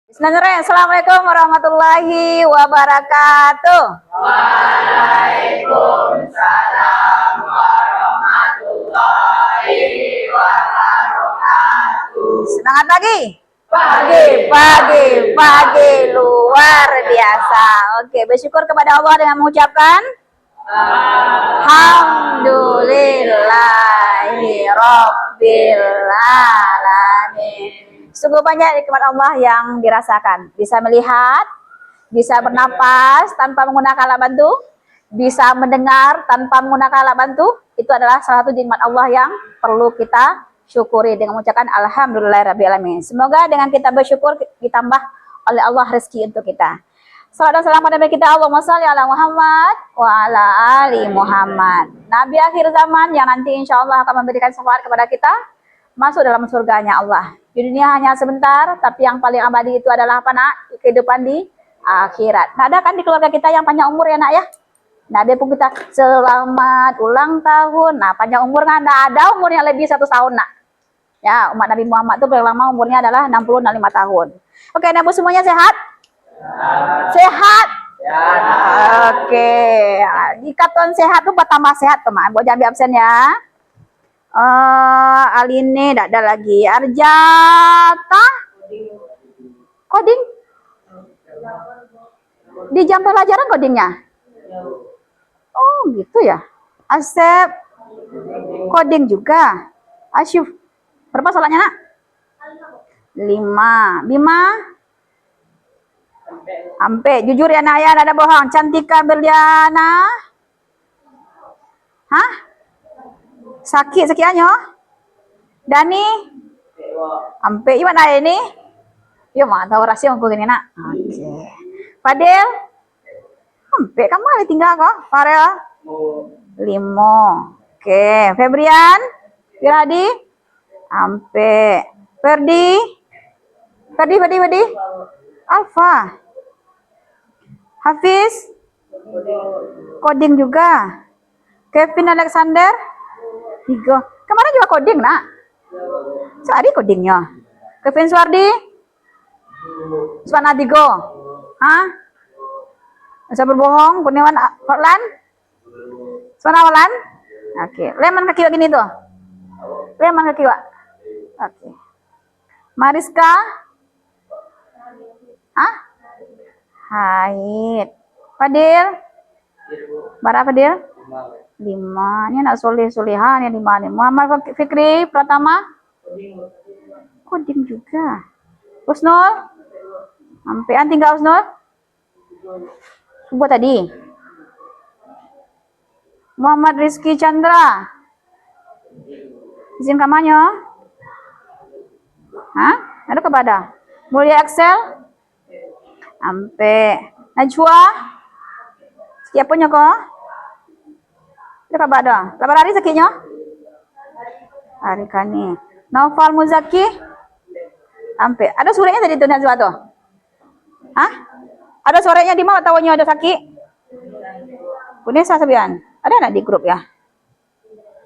Bismillahirrahmanirrahim. Assalamualaikum warahmatullahi wabarakatuh. Waalaikumsalam warahmatullahi wabarakatuh. Semangat pagi. Pagi. Pagi luar biasa. Oke, bersyukur kepada Allah dengan mengucapkan Alhamdulillahi Rabbil Alamin. Sungguh banyak nikmat Allah yang dirasakan. Bisa melihat, bisa bernapas tanpa menggunakan alat bantu, bisa mendengar tanpa menggunakan alat bantu. Itu adalah salah satu nikmat Allah yang perlu kita syukuri dengan mengucapkan Alhamdulillahirrahmanirrahim. Semoga dengan kita bersyukur ditambah oleh Allah rezeki untuk kita. Salam dan salam pada Nabi kita, Allahumma shalli ala Muhammad wa ala ali Muhammad. Nabi akhir zaman yang nanti insya Allah akan memberikan syafaat kepada kita masuk dalam surganya Allah. Di dunia hanya sebentar, tapi yang paling abadi itu adalah apa nak? Kehidupan di akhirat. Nah, ada kan di keluarga kita yang panjang umur ya nak ya? Nah, dia pun kita selamat ulang tahun. Nah, panjang umur kan ada umurnya lebih 1 tahun nak. Ya, umat Nabi Muhammad itu paling lama umurnya adalah 65 tahun. Oke, Nabi semuanya sehat? Sehat. Oke. Jika tuan sehat tuh tambah sehat teman. Buat jangan absen ya. Aline tidak ada lagi. Arjata coding di jam pelajaran codingnya. Oh gitu ya. Asep coding juga. Asyuf berapa soalnya nak? 5. Bima Ampe, jujur ya nak ya, ada bohong. Cantika Berliana. Hah? Sakit sekiannya. Dani Ampe, gimana ini? Ya mah tahu rahasia aku gini nak. Oke. Fadil Ampe, kamu ada tinggal kok. Farel 5. Oke. Febrian Wiradi Ampe. Ferdi Alfa. Hafiz coding juga. Kevin Alexander 3. Kemarin juga coding nak. Sehari codingnya. Kevin Suardi Suana 3. Hah? Bisa berbohong. Kurniawan Forlan Suana Walan. Oke. Leman kaki gini tuh. Leman kaki wak. Oke. Mariska. Hah? Haid. Fadil. Bara Fadil? 5. Ini nak soleh-solehan yang 5 nih. Muhammad Fikri Pratama. Coding juga. Husnul. Sampai tinggal Husnul. Subuh tadi. Muhammad Rizky Chandra. Izin kamarnya. Hah? Ada kepada? Mulia Excel. Ampe. Najwa. Siapanya kok? Ada kepada? 8 hari sekinya? Hari kani. Naufal Muzaki. Ampe. Ada suratnya tadi tuh Najwa tuh? Hah? Ada suratnya di mana tahunya ada sakit? Kunesa Sabian. Ada anak di grup ya?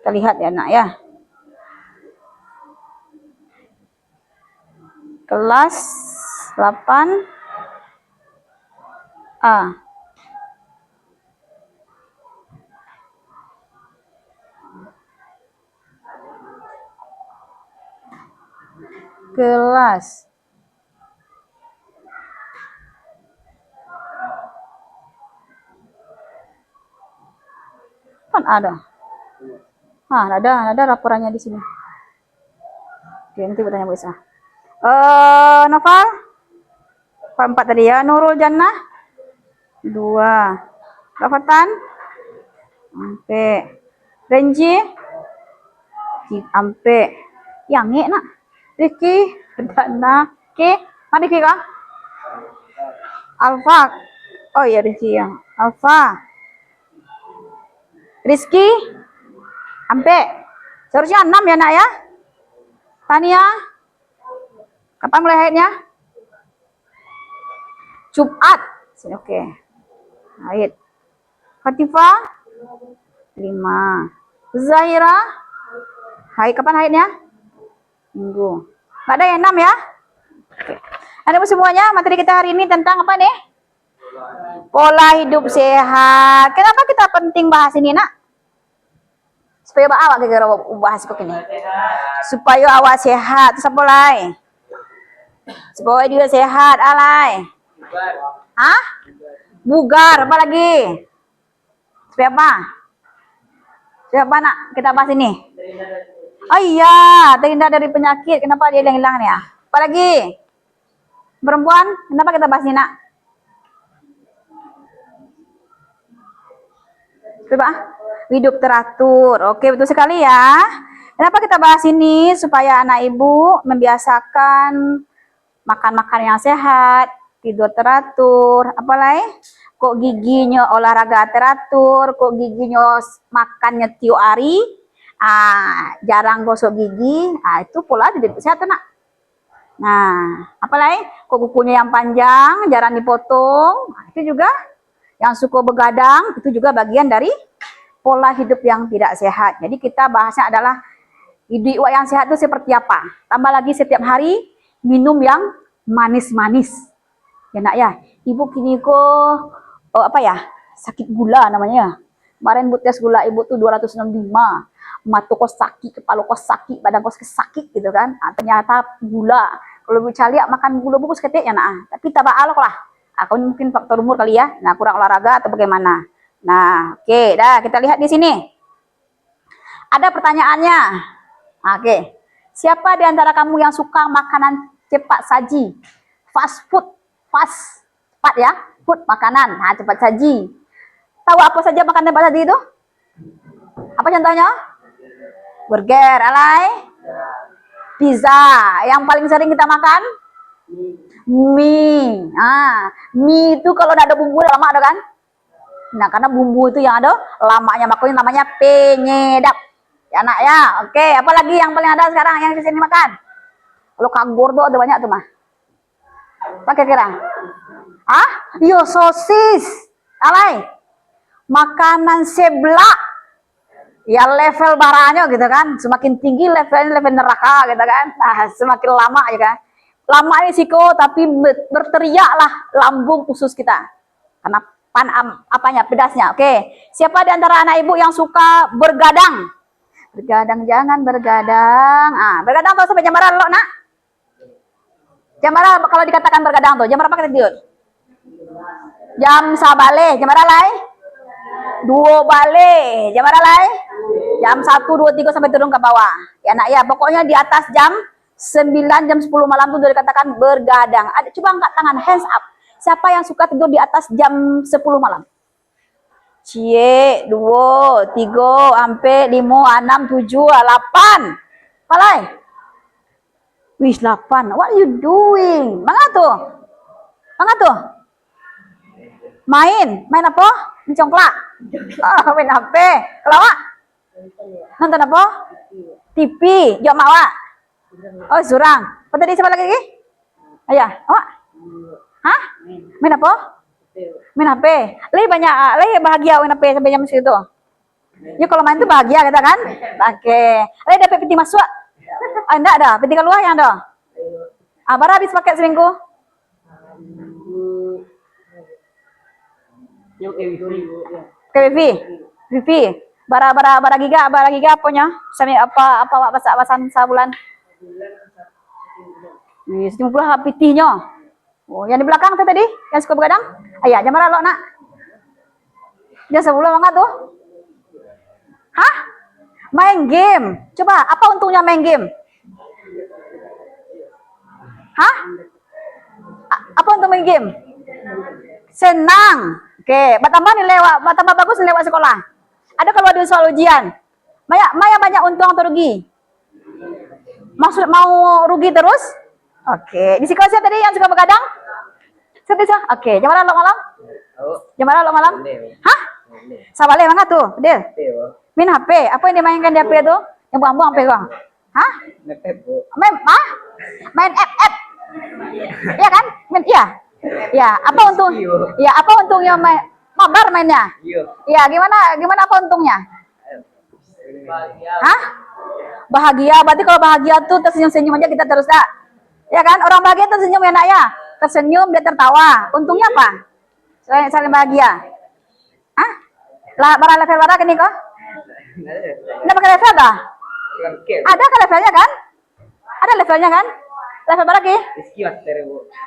Kita lihat ya nak ya. Kelas 8 A. Kelas kan ada. Ada laporannya di sini. Oke, nanti bertanya Bu Isa. Noval 4 tadi ya. Nurul Jannah 2. Rafatan Ampe. Renji Ampe. Yang nge nak. Riki Dana Ki. Mana Ki kah? Alfa. Oh iya Riki yang Alfa. Rizky Ampe. Seharusnya 6 ya nak ya. Tania kapan mulai haidnya? Jumat. Oke. Haid. Khatifa 5. Zahira haid kapan haidnya? Minggu. Nggak ada yang 6 ya? Oke. Ada semuanya, materi kita hari ini tentang apa nih? Pola hidup sehat. Kenapa kita penting bahas ini, Nak? Supaya awak kira bahas kok ini. Supaya awak sehat, terus apa lagi? Supaya dia sehat, alay. Hah? Bugar, apa lagi? Supaya apa? Supaya apa, Nak? Kita bahas ini. Oh iya, terhindar dari penyakit. Kenapa dia hilang-hilang nih ya? Apa lagi? Perempuan, kenapa kita bahas ini, Nak? Coba, hidup teratur. Oke, betul sekali ya. Kenapa kita bahas ini? Supaya anak ibu membiasakan makan-makan yang sehat, tidur teratur, apalagi kok giginya olahraga teratur, kok giginya makannya tiap hari, jarang gosok gigi, itu pola hidup sehat, Nak. Nah, apalagi kok kukunya yang panjang, jarang dipotong, itu juga yang suka begadang, itu juga bagian dari pola hidup yang tidak sehat. Jadi kita bahasnya adalah hidup yang sehat itu seperti apa. Tambah lagi setiap hari minum yang manis-manis. Ya Nak ya, ibu kini kok apa ya, sakit gula namanya. Kemarin ibu tes gula ibu tuh 265. Mata kok sakit, kepala kok sakit, badan kok sakit gitu kan. Ternyata gula. Kalau ibu caliak makan gula bungkus ketik ya Nak. Tapi tak alok lah. Aku mungkin faktor umur kali ya. Nah, kurang olahraga atau bagaimana. Nah, oke, dah kita lihat di sini. Ada pertanyaannya. Oke. Siapa di antara kamu yang suka makanan cepat saji? Fast food. Fast. Cepat ya. Food, makanan. Nah, cepat saji. Tahu apa saja makanan cepat saji itu? Apa contohnya? Burger, alay. Pizza. Yang paling sering kita makan? Mie. Mie itu kalau ada bumbu lama ada kan? Nah, karena bumbu itu yang ada lamanya, makanya namanya penyedap. Ya Nak ya. Oke, apalagi yang paling ada sekarang yang di sini makan? Kalau kagor tuh ada banyak tuh mah. Pakai kira? Yo sosis. Alay. Makanan seblak. Ya level baranya gitu kan. Semakin tinggi levelnya level neraka gitu kan. Nah, semakin lama ya kan. Lama ini siko tapi berteriaklah lambung khusus kita. Karena apanya pedasnya. Oke. Siapa di antara anak ibu yang suka bergadang? Bergadang jangan bergadang. Bergadang tuh sampai jam berapa lo, Nak? Jam berapa kalau dikatakan bergadang tuh? Jam berapa kita tidur? Jam sabale. Jam berapa lai? 2 balik. Jam berapa lai? Jam 1, 2, 3 sampai turun ke bawah. Ya Nak ya, pokoknya di atas jam 9, jam 10 malam tuh udah dikatakan bergadang. Coba angkat tangan, hands up. Siapa yang suka tidur di atas jam 10 malam? Cie, 2, 3, sampai 5, 6, 7, 8. Palai. Wih, 8. What are you doing? Mana tuh? Mana tuh? Main apa? Mencongklak. Main HP. Kelawak? Nonton apa? TV. Jok mawa. Oh, surang. Apa tadi siapa lagi? Ayah, awak? Hah? Main apa? Main HP. Lagi banyak, lagi bahagia main HP sampai jam segitu. Ya kalau main tuh bahagia kita kan? Oke. Lagi dapat peti masuk? Enggak ada. Peti keluar yang ada. Bara habis pakai seminggu? Wifi. Bara giga apanya? Sampai apa pasan sebulan? 50 pitinya. Oh, yang di belakang tuh tadi, yang suka begadang? Ayah, jam berapa lo, Nak? Jam 10 banget tuh. Hah? Main game. Coba, apa untungnya main game? Hah? Apa untuk main game? Senang. Oke, tambah bagus nilai lewat sekolah. Ada kalau ada soal ujian. Maya banyak untung atau rugi? Maksud mau rugi terus? Oke, di sekolah tadi yang suka begadang? Bisa. Oke, jam berapa lo malam? Jam berapa lo malam? Hah? Sabale banget tuh, Del. Main HP. Apa yang dimainkan di HP tuh? Yang buang-buang HP gua. Hah? Main app. Iya kan? Iya. Ya, apa untung? Ya, apa untungnya main mabar mainnya? Iya, gimana apa untungnya? Hah? Bahagia. Berarti kalau bahagia tuh tersenyum-senyum aja kita terus, Kak. Ya kan? Orang bahagia tersenyum ya, Nak ya. tersenyum, dia tertawa. Untungnya apa? Selain saling bahagia. Ah? Lah, bara level bara ini kok? Nggak pakai level dah? Ada kan levelnya kan? Ada levelnya kan? Level bara ki?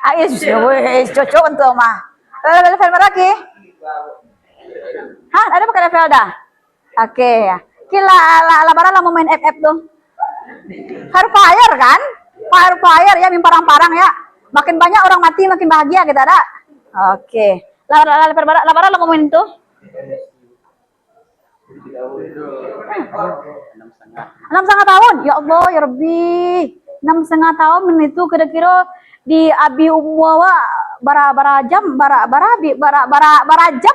Ah, is cocok untuk mah. Level bara ki? Hah, ada pakai level dah? Oke ya. Kila la bara lah mau main FF tuh. Fire kan? Fire ya, parang-parang ya. Makin banyak orang mati makin bahagia kita ada. Oke. Labara lah mau main tuh. 6,5 tahun. Ya Allah, ya Rabbi. 6,5 tahun itu kira-kira di abi umwa bara jam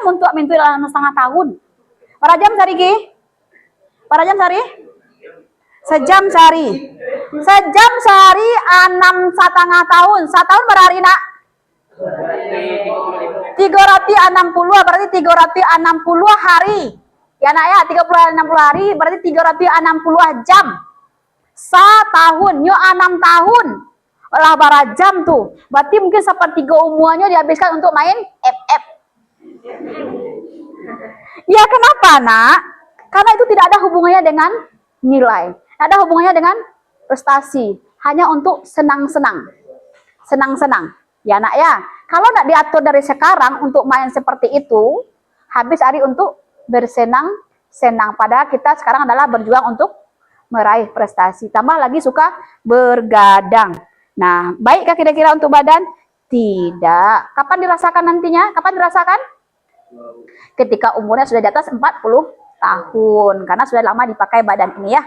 untuk mintu 6,5 tahun. Bara jam sari ki? Bara jam sari? Sejam sehari. Sejam sehari 6,5 tahun. 1 tahun berhari nak? 360 berarti 360 hari. Ya nak ya, 360 hari berarti 360 jam. 1 tahun, yo 6 tahun. Olah bara jam tuh. Berarti mungkin sepertiga umurnya dihabiskan untuk main FF. Ya kenapa nak? Karena itu tidak ada hubungannya dengan nilai. Ada hubungannya dengan prestasi. Hanya untuk senang-senang. Senang-senang. Ya nak ya. Kalau nak diatur dari sekarang untuk main seperti itu, habis hari untuk bersenang-senang. Padahal kita sekarang adalah berjuang untuk meraih prestasi. Tambah lagi suka bergadang. Nah, baikkah kira-kira untuk badan? Tidak. Kapan dirasakan nantinya? Kapan dirasakan? Ketika umurnya sudah di atas 40 tahun. Karena sudah lama dipakai badan ini ya.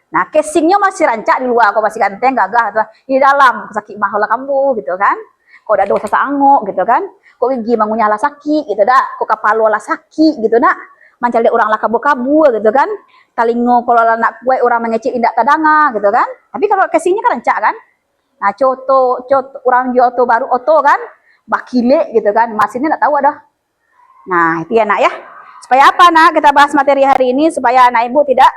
Nah, casingnya masih rancak di luar, kok masih ganteng, gagah, atau di dalam sakit mahal kamu, gitu kan? Kok ada dosa sangok, gitu kan? Kok gigi mangunya lah sakit, gitu dah? Kok kepala lah sakit, gitu nak? Mancal dia orang lah kabur-kabur, gitu kan? Talingo kalau anak kue orang mengecil indak tadanga, gitu kan? Tapi kalau casingnya kan rancak kan? Nah, coto orang jual oto baru oto kan? Bakile, gitu kan? Mesinnya nggak tahu ada. Nah, itu ya nak ya. Supaya apa nak? Kita bahas materi hari ini supaya anak ibu tidak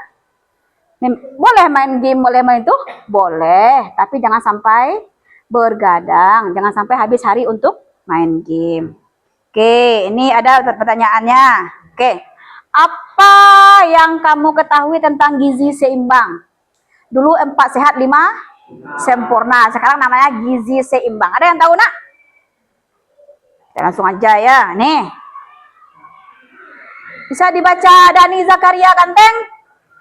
boleh main game, boleh main itu? Boleh, tapi jangan sampai bergadang, jangan sampai habis hari untuk main game. Oke, ini ada pertanyaannya. Oke, apa yang kamu ketahui tentang gizi seimbang? Dulu 4 sehat 5 sempurna, sekarang namanya gizi seimbang. Ada yang tahu nak? Kita langsung aja ya, nih. Bisa dibaca Dani Zakaria Ganteng?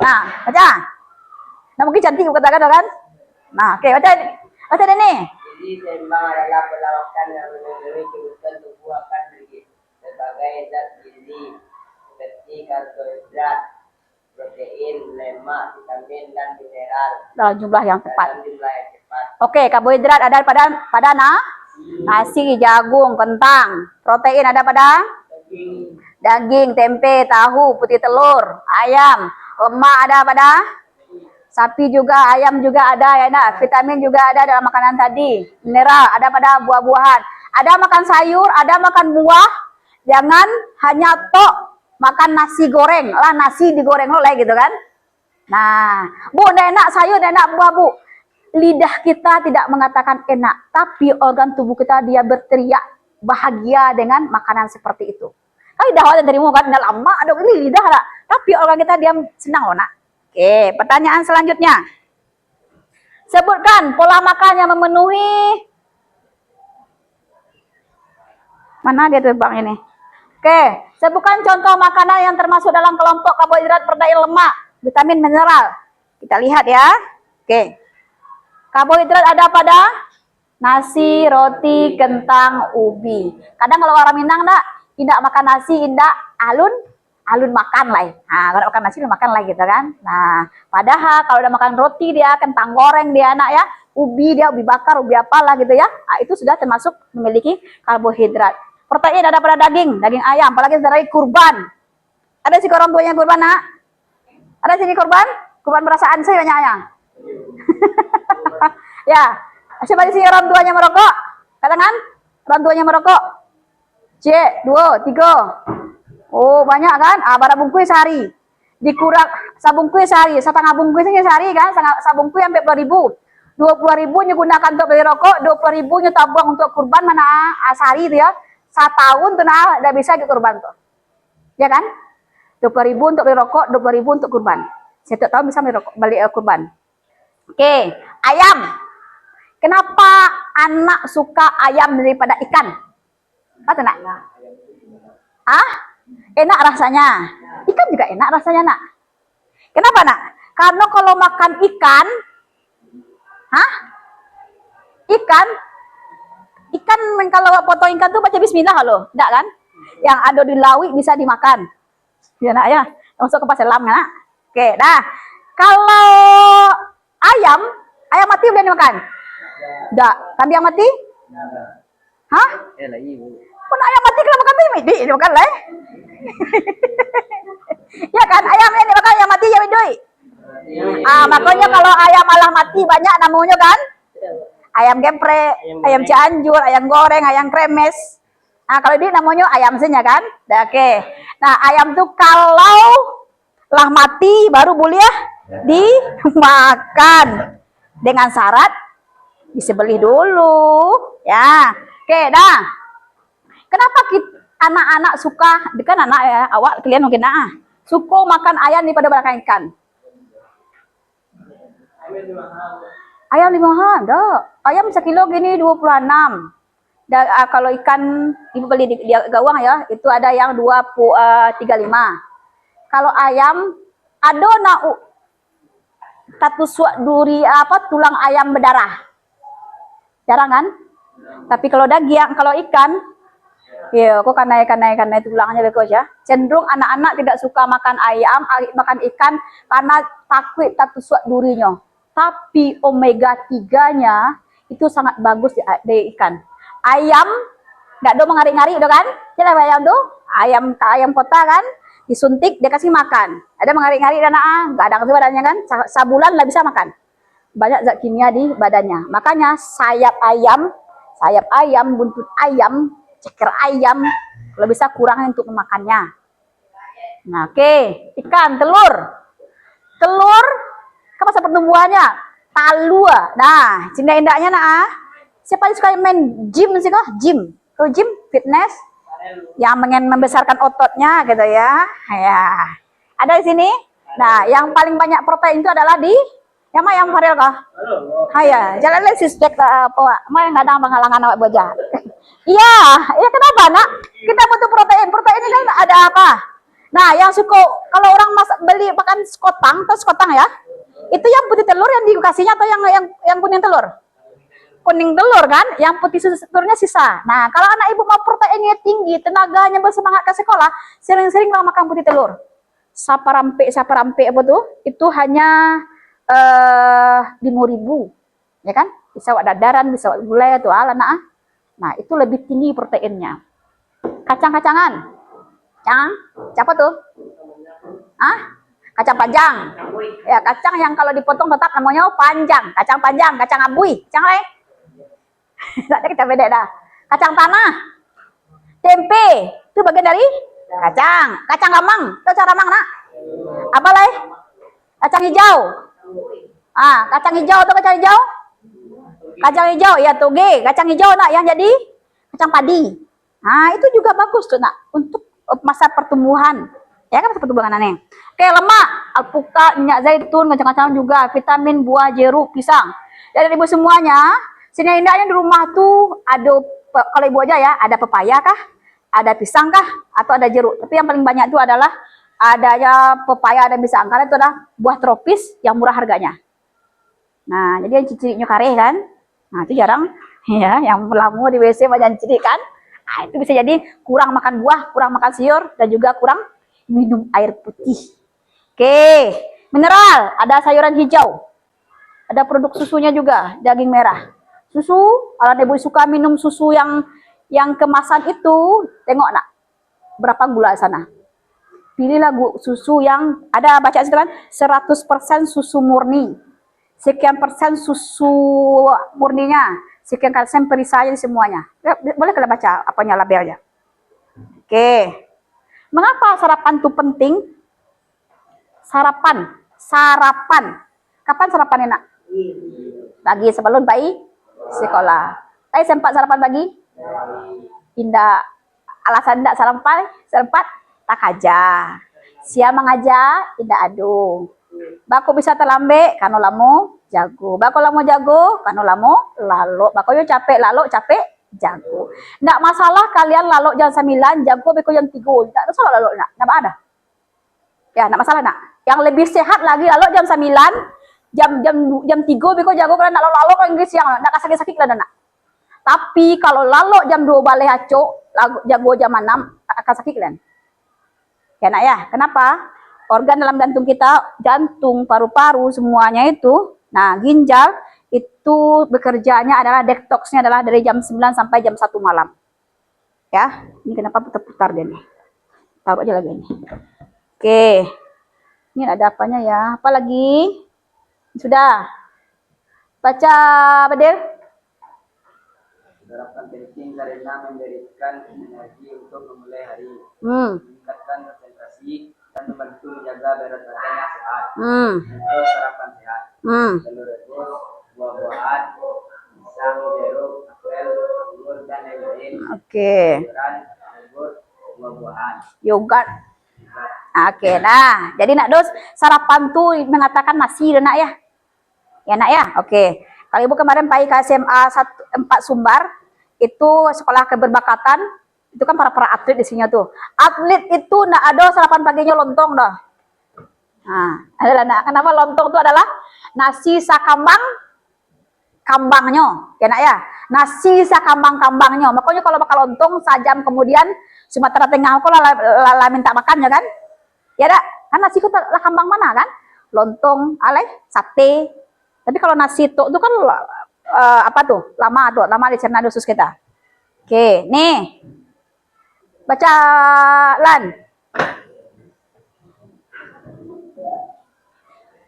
Nah, baca. Nah, mungkin cantik katakan kan? Nah, oke, baca Dani. Gizi seimbang adalah perlawakan yang memenuhi kebutuhan tubuh akan berbagai zat gizi seperti karbohidrat, protein, lemak, vitamin, dan mineral Dalam jumlah yang tepat. dalam jumlah yang tepat. Oke, karbohidrat ada pada nasi, jagung, kentang. Protein ada pada daging, tempe, tahu, putih telur, ayam. Lemak ada pada sapi juga, ayam juga ada ya nak. Vitamin juga ada dalam makanan tadi. Mineral ada pada buah-buahan. Ada makan sayur, ada makan buah. Jangan hanya tok makan nasi goreng. Lah nasi digoreng oleh gitu kan. Nah, Bu, enak sayur, enak buah, Bu. Lidah kita tidak mengatakan enak, tapi organ tubuh kita dia berteriak bahagia dengan makanan seperti itu. Kan lidah awalnya terima kan, udah lama, aduh ini lidah lah. Tapi organ kita dia senang loh nak. Oke, pertanyaan selanjutnya. Sebutkan pola makan yang memenuhi. Mana dia tuh bang ini? Oke, sebutkan contoh makanan yang termasuk dalam kelompok karbohidrat, protein, lemak, vitamin, mineral. Kita lihat ya. Oke. Karbohidrat ada pada nasi, roti, kentang, ubi. Kadang kalau orang Minang tidak makan nasi, tidak alun makan lah. Nah, kalau makan nasi makan lah gitu kan. Nah, padahal kalau udah makan roti dia kentang goreng dia anak ya, ubi bakar, ubi apalah gitu ya. Nah, itu sudah termasuk memiliki karbohidrat. Protein ada pada daging ayam, apalagi dari kurban. Ada sih orang tuanya kurban nak? Ada sini kurban? Kurban perasaan saya banyak ya. Ya, siapa di sini orang tuanya merokok? Katakan, orang tuanya merokok. C, 2, 3. Oh, banyak kan? Ah, bara bungkus sehari. Dikurang sabungkus sehari, setengah bungkus saja sehari kan? Sabungkus sampai 10.000. 20.000 gunakan untuk beli rokok, 20.000 tabung untuk kurban mana asari itu ya. 1 tahun tuh nah udah bisa di kurban tuh. Ya kan? 20.000 untuk beli rokok, 20.000 untuk kurban. Setiap tahun bisa beli rokok, beli kurban. Oke, ayam. Kenapa anak suka ayam daripada ikan? Apa nak? Ah? Enak rasanya. Ikan juga enak rasanya, Nak. Kenapa, Nak? Karena kalau makan ikan, ikan kalau potong ikan tuh baca bismillah loh, enggak kan? Yang ada di lawi bisa dimakan. Ya, Nak ya. Masuk ke pasar lam, Nak. Oke, dah. Kalau ayam mati boleh dimakan? Enggak. Kambing yang mati? Hah? Pun ayam mati kenapa kambing dimakan lah? Ya kan, ayam yang dimakan ayam mati ya widoi. Makanya kalau ayam malah mati banyak namanya kan? Ayam geprek, ayam Cianjur, ayam goreng, ayam kremes. Kalau ini namanya ayam senya kan? Oke. Nah, ayam tuh kalau lah mati baru boleh dimakan dengan syarat disembelih dulu, ya. Oke, dah. Kenapa anak-anak suka, kan anak ya, awak kalian mungkin suka makan ayam daripada makan ikan? Ayam 5 mahal, dok. Ayam sekilo gini 26. Kalau ikan ibu beli di gawang ya, itu ada yang 35. Kalau ayam ada tulang ayam berdarah. Jarang kan? Tapi kalau daging, kalau ikan, ya kok karena tulangnya bagus ya. Cenderung anak-anak tidak suka makan ayam, makan ikan karena takut tatusuk durinya. Tapi omega 3-nya itu sangat bagus di ikan. Ayam nggak ada mengari-ngari udah kan? Jadi ayam tuh ayam kota kan disuntik dia kasih makan. Ada mengari-ngari dan nggak ada kasih badannya kan? Sabulan lah bisa makan. Banyak zat kimia di badannya. Makanya sayap ayam, buntut ayam, ceker ayam kalau bisa kurangin untuk memakannya. Nah, oke. Ikan, telur kan masa pertumbuhannya talua. Nah, cinta indahnya siapa yang suka main gym sih kok? Gym fitness yang pengen membesarkan ototnya gitu ya. Ya. Ada di sini. Nah, yang paling banyak protein itu adalah di yang Farel kah? Ya, jalan lagi suspek apa? Yang kadang penghalangan awak bocah. Iya, kenapa, Nak? Kita butuh protein. Protein ini kan ada apa? Nah, yang suka kalau orang beli makan sekotang ya. Itu yang putih telur yang dikasihnya atau yang kuning telur? Kuning telur kan, yang putih telurnya sisa. Nah, kalau anak ibu mau proteinnya tinggi, tenaganya bersemangat ke sekolah, sering-sering makan putih telur. Saparampe apa tuh? Itu hanya 5.000, ya kan? Bisa buat dadaran, bisa buat gulai atau ala Nah, itu lebih tinggi proteinnya. Kacang-kacangan, siapa tuh? Kacang panjang. Ya, kacang yang kalau dipotong tetap namanya panjang. Kacang panjang, kacang abui, kacang lain. Nanti kita beda dah. Kacang tanah, tempe, itu bagian dari kacang. Kacang ramang, itu kacang ramang nak. Apa lagi? Kacang hijau. Kacang hijau atau kacang hijau? Kacang hijau, ya toge. Kacang hijau nak yang jadi kacang padi. Itu juga bagus tuh nak untuk masa pertumbuhan. Ya kan masa pertumbuhan aneh. Oke, lemak, alpukat, minyak zaitun, kacang-kacang juga, vitamin, buah, jeruk, pisang. Dan ibu semuanya, sini indahnya di rumah tuh ada, kalau ibu aja ya, ada pepaya kah? Ada pisang kah? Atau ada jeruk? Tapi yang paling banyak itu adalah adanya pepaya dan pisang. Karena itu adalah buah tropis yang murah harganya. Nah, jadi yang ciciknya kareh kan? Nah, itu jarang ya, yang melamu di WC banyak cicik kan? Nah, itu bisa jadi kurang makan buah, kurang makan sayur, dan juga kurang minum air putih. Oke, mineral, ada sayuran hijau. Ada produk susunya juga, daging merah. Susu, kalau ibu suka minum susu yang kemasan itu, tengok nak, berapa gula sana. Pilihlah susu yang ada baca situ kan, 100% susu murni. Sekian persen susu murninya, sekian kalsium perisai semuanya. Boleh kalian baca apanya labelnya. Oke. Mengapa sarapan itu penting? Sarapan. Kapan sarapan enak? Pagi sebelum bayi sekolah. Tapi sempat sarapan pagi? Indah. Alasan tidak sempat tak aja. Siang mengajar, tidak adu. Bako bisa terlambat, kano lamu jago. Bako lamu jago, kano lamu lalu. Bako yo capek lalu, capek jago. Nggak masalah kalian lalu jam 9, jago beko jam 3. Nggak ada salah lalu, nggak ada. Ya, nggak masalah nak. Yang lebih sehat lagi lalu jam 9, jam 3 beko jago kalian nak lalu kan Inggris siang, nggak sakit-sakit lah nak. Tapi kalau lalu jam 2 balik acok, jago jam 6 akan sakit kalian. Ya nak ya, kenapa? Organ dalam jantung kita, jantung, paru-paru, semuanya itu, nah ginjal itu bekerjanya adalah detoxnya adalah dari jam 9 sampai jam 1 malam. Ya, ini kenapa putar-putar dia nih. Taruh aja lagi ini. Oke, ini ada apanya ya? Apa lagi? Sudah. Baca, Badil. Sarapan penting karena memberikan energi untuk memulai hari, meningkatkan konsentrasi, dan membantu menjaga berat badan yang sehat. Untuk sarapan sehat, telur rebus, buah-buahan, pisang, jeruk, apel, anggur, dan lain-lain. Oke. Sayuran, anggur, buah-buahan. Yogurt. Oke, nah, jadi nak dos sarapan tuh mengatakan nasi nak ya. Ya nak ya. Oke. Kalau ibu kemarin pergi ke SMA 4 Sumbar, itu sekolah keberbakatan, itu kan para atlet di sini tuh. Atlet itu nak ada sarapan paginya lontong dah. Nah, adalah nak. Kenapa lontong itu adalah nasi sakambang kambangnya, ya nak ya. Nasi sakambang-kambangnya. Makanya kalau bakal lontong sajam kemudian Sumatera Tengah aku lah minta makan ya kan? Ya dak, kan nasi itu lah kambang mana kan? Lontong, alay, sate. Tapi kalau nasi itu kan apa tuh? Lama dicerna usus kita. Oke, nih. Baca Lan.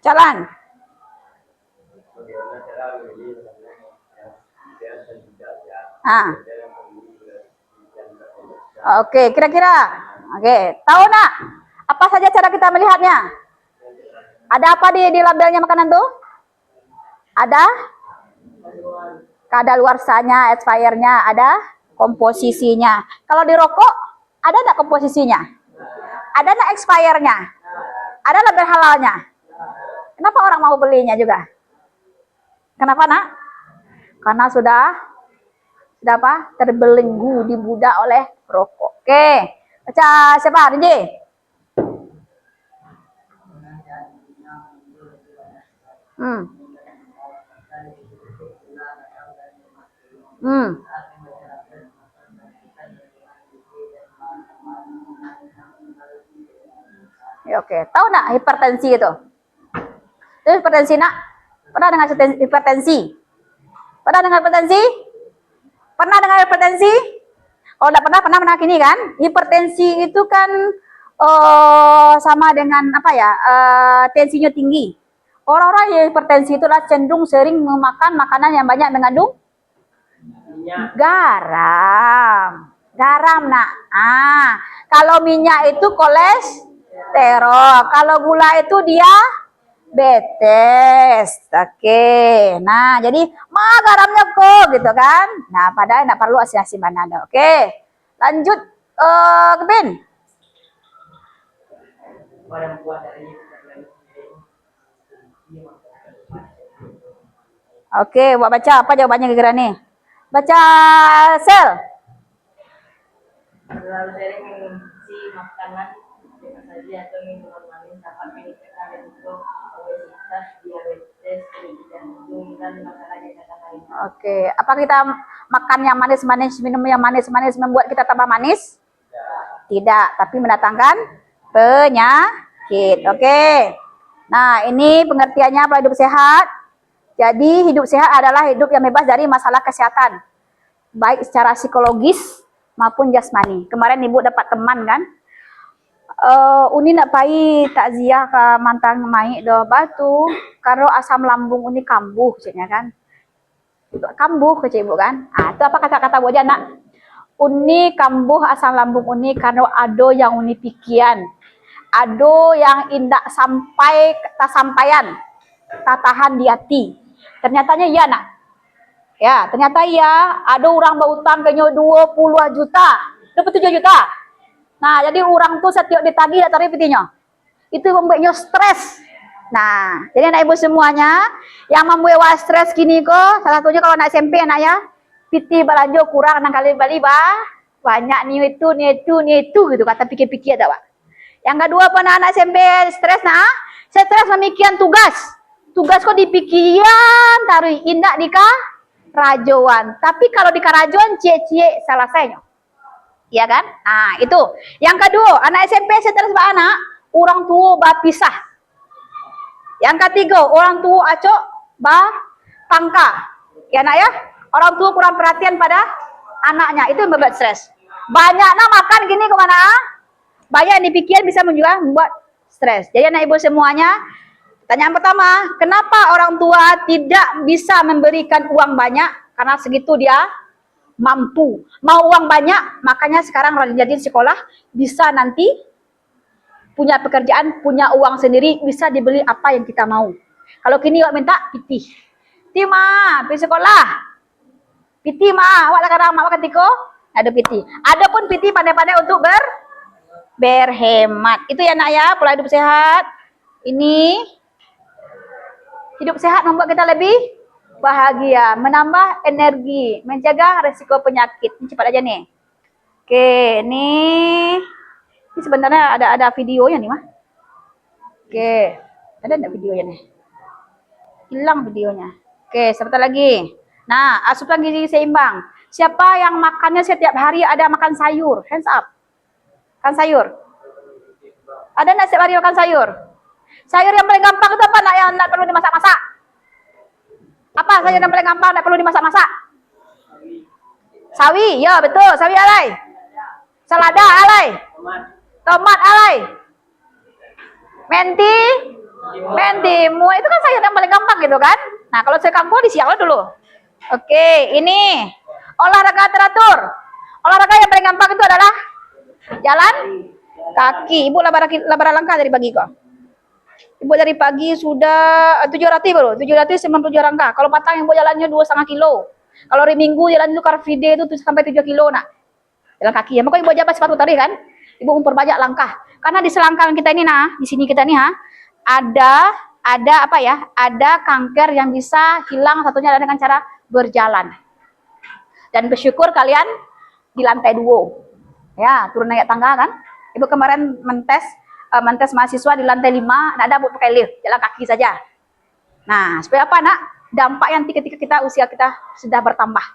Jalan. Oke, kira-kira. Oke, tahu nak? Apa saja cara kita melihatnya? Ada apa di labelnya makanan tuh? Ada kadaluarsanya, expirednya, ada komposisinya. Kalau di rokok, ada nggak komposisinya? Ada nggak expirednya? Ada label halalnya? Kenapa orang mau belinya juga? Kenapa nak? Karena sudah apa? Terbelenggu, dibudak oleh rokok. Oke, baca siapa? Rinji. Ya, oke, tahu nak hipertensi itu? Itu hipertensi nak? Pernah dengar hipertensi? Pernah dengar hipertensi? Pernah dengar hipertensi? Kalau tidak pernah kini kan? Hipertensi itu kan sama dengan apa ya? Tensinya tinggi. Orang-orang yang hipertensi itulah cenderung sering memakan makanan yang banyak mengandung garam. Garam nak. Kalau minyak itu kolesterol. Kalau gula itu diabetes. Oke. Nah, jadi garamnya kok gitu kan. Nah, padahal tidak perlu asin-asin banana. Oke. Lanjut Kevin. Oke, buat baca apa jawabannya kira-kira nih? Baca Sel. Terlalu sering mengonsumsi makanan saja atau minuman manis dapat menyebabkan risiko obesitas, diabetes, jantung, dan masalah kesehatan lain. Oke, apa kita makan yang manis-manis, minum yang manis-manis membuat kita tambah manis? Tidak, tapi mendatangkan penyakit. Oke. Nah, ini pengertiannya pola hidup sehat. Jadi, hidup sehat adalah hidup yang bebas dari masalah kesehatan, baik secara psikologis maupun jasmani. Kemarin ibu dapat teman kan, uni nak pai takziah ke mantan mai do batu karo asam lambung uni kambuh ceknya kan, kambuh ke ibu kan. Itu apa kata-kata bu aja nak? Uni kambuh asam lambung uni karena ado yang uni pikian, ado yang indak sampai tak sampaian, tak tahan di hati. Ternyatanya iya nak. Ya, ternyata iya, ada orang berutang kayaknya 20 juta, 27 juta. Nah, jadi orang tuh setiap ditagih tak tarik petinya. Itu membuatnya stres. Nah, jadi anak ibu semuanya yang membuat stres gini kok, salah satunya kalau anak SMP anak ya, piti belanja kurang 6 kali balik banyak nih itu gitu kata pikir-pikir tak, Pak. Yang kedua anak SMP stres nah, stres memikirkan tugas. Tugas kok dipikiran taruh indak dikah rajoan. Tapi kalau di karajoan cie-cie salah saya. Iya kan? Nah, itu. Yang kedua, anak SMP stres anak, orang tua berpisah. Yang ketiga, orang tua acok tangka. Ya nak ya? Orang tua kurang perhatian pada anaknya, itu yang membuat stres. Banyaknya makan gini kemana? Banyak yang dipikir bisa juga membuat stres. Jadi anak ibu semuanya, pertanyaan pertama, kenapa orang tua tidak bisa memberikan uang banyak? Karena segitu dia mampu. Mau uang banyak, makanya sekarang rajin sekolah bisa nanti punya pekerjaan, punya uang sendiri, bisa dibeli apa yang kita mau. Kalau kini wak minta piti. Piti ma, pergi sekolah. Piti ma, wak kadang mak ketiko ada piti. Adapun piti pandai-pandai untuk berhemat. Itu ya nak ya, pola hidup sehat. Ini hidup sehat membuat kita lebih bahagia, menambah energi, mencegah resiko penyakit. Ini cepat aja nih. Oke, ini sebenarnya ada videonya nih mah. Oke, ada enggak videonya nih? Hilang videonya. Oke, sebentar lagi. Nah, asupan gizi seimbang. Siapa yang makannya setiap hari ada makan sayur? Hands up. Makan sayur. Ada enggak setiap hari makan sayur? Sayur yang paling gampang itu apa nak yang enggak perlu dimasak-masak? Apa sayur yang paling gampang enggak perlu dimasak-masak? Sawi, ya betul. Sawi alai. Selada alai. Tomat alai. Menti. Mentimu itu kan sayur yang paling gampang gitu kan? Nah, kalau saya kampung di siang dulu. Oke, ini olahraga teratur. Olahraga yang paling gampang itu adalah jalan kaki. Ibu labar langkah dari pagi kok. Ibu dari pagi sudah 700 baru, 797 langkah. Kalau patang ibu jalannya 2,5 kilo. Kalau hari Minggu jalan itu car free day itu sampai 3 kilo nak. Jalan kaki. Ya, makanya ibu jabat sepatu tadi kan. Ibu memperbanyak langkah. Karena di selangkangan kita ini nah, di sini kita nih ada apa ya? Ada kanker yang bisa hilang, satunya adalah dengan cara berjalan. Dan bersyukur kalian di lantai 2. Ya, turun naik tangga kan. Ibu kemarin mentes mahasiswa di lantai 5, tidak ada pakai lift, jalan kaki saja. Nah, supaya apa nak? Dampak yang ketika usia kita sudah bertambah.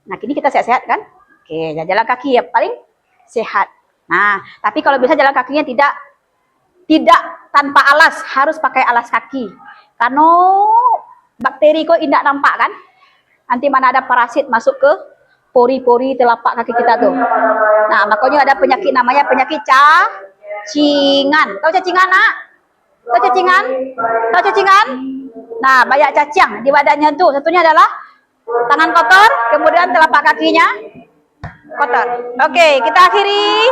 Nah, kini kita sehat-sehat kan? Oke, jalan kaki ya paling sehat. Nah, tapi kalau bisa jalan kakinya tidak tanpa alas, harus pakai alas kaki. Karena bakteri kok tidak nampak kan? Nanti mana ada parasit masuk ke pori-pori telapak kaki kita tuh. Nah, makanya ada penyakit namanya penyakit cacingan. Tahu cacingan nak? Tahu cacingan? Tahu cacingan? Nah, banyak cacing di badannya tuh. Satunya adalah tangan kotor, kemudian telapak kakinya kotor. Oke, kita akhiri.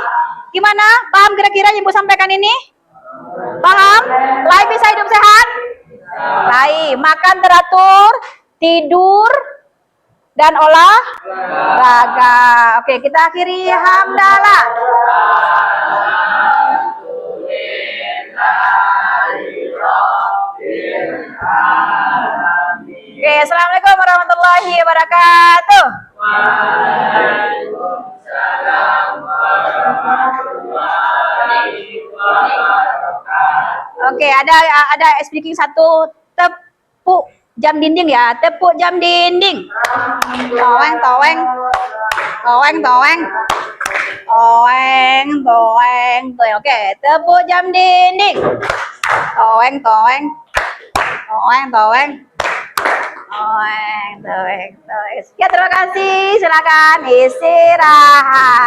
Gimana? Paham kira-kira yang Ibu sampaikan ini? Paham? Lain bisa hidup sehat? Lain. Makan teratur, tidur, dan olahraga. Oke, kita akhiri. Hamdalah. Oke, assalamualaikum warahmatullahi wabarakatuh. Waalaikumsalam warahmatullahi wabarakatuh. Oke, ada speaking satu, tepuk jam dinding ya, tepuk jam dinding. Toeng toeng. Toeng toeng. Toeng toeng. Oke, tepuk jam dinding. Toeng toeng. Toeng toeng. Toeng toeng toeng. Ya, terima kasih. Silakan istirahat.